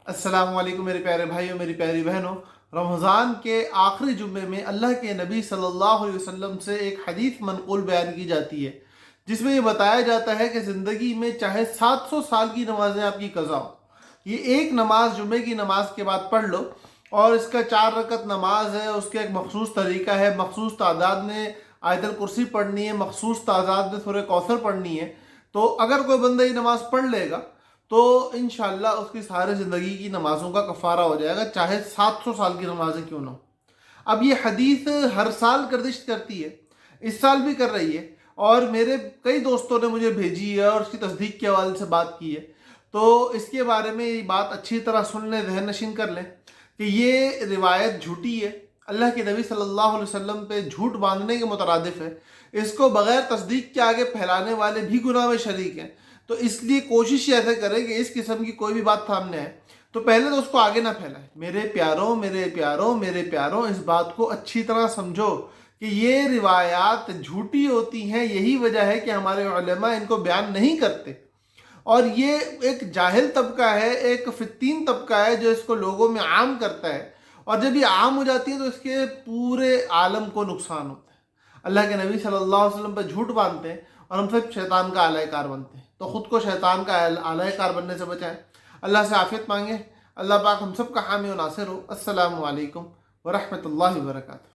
अस्सलाम वालेकुम मेरे प्यारे भाइयों, मेरी प्यारी बहनों। रमज़ान के आखिरी जुम्मे में अल्लाह के नबी सल्लल्लाहु अलैहि वसल्लम से एक हदीस मनक़ूल बयान की जाती है, जिसमें ये बताया जाता है कि ज़िंदगी में चाहे 700 साल की नमाज़ें आपकी क़ज़ा हो, ये एक नमाज जुम्मे की नमाज के बाद पढ़ लो। और इसका 4 रकत नमाज है, उसका एक मखसूस तरीका है, मखसूस तादाद में आयतल कुर्सी पढ़नी है, मखसूस तादाद में सूरह कौसर पढ़नी है। तो अगर कोई बंदा ये नमाज़ पढ़ लेगा तो इंशाअल्लाह उसकी सारी ज़िंदगी की नमाज़ों का कफ़ारा हो जाएगा, चाहे 700 साल की नमाजें क्यों ना हो। अब ये हदीस हर साल गर्दिश करती है, इस साल भी कर रही है, और मेरे कई दोस्तों ने मुझे भेजी है और उसकी तस्दीक के हवाले से बात की है। तो इसके बारे में ये बात अच्छी तरह सुन लें, ज़हन नशीन कर लें कि ये रिवायत झूठी है, अल्लाह के नबी सल्लल्लाहु अलैहि वसल्लम पे झूठ बांधने के मुतरादिफ है। इसको बग़ैर तस्दीक के आगे फैलाने वाले भी गुनाह में शरीक हैं। तो इसलिए कोशिश ये ऐसे करें कि इस किस्म की कोई भी बात सामने आए तो पहले तो उसको आगे ना फैलाएं। मेरे प्यारों, मेरे प्यारों, मेरे प्यारों, इस बात को अच्छी तरह समझो कि ये रिवायात झूठी होती हैं। यही वजह है कि हमारे उलमा इनको बयान नहीं करते। और ये एक जाहिल तबका है, एक फितीन तबका है जो इसको लोगों में आम करता है, और जब ये आम हो जाती है तो इसके पूरे आलम को नुकसान होता है। अल्लाह के नबी सल्लल्लाहु अलैहि वसल्लम पर झूठ बांधते हैं और हम सब शैतान का आलायकार बनते हैं। तो ख़ुद को शैतान का आलायकार बनने से बचाएं, अल्लाह से आफियत मांगे। अल्लाह पाक हम सब का हामी और नासिर हो। अस्सलामु अलैकुम व रहमतुल्लाहि व बरकातहू।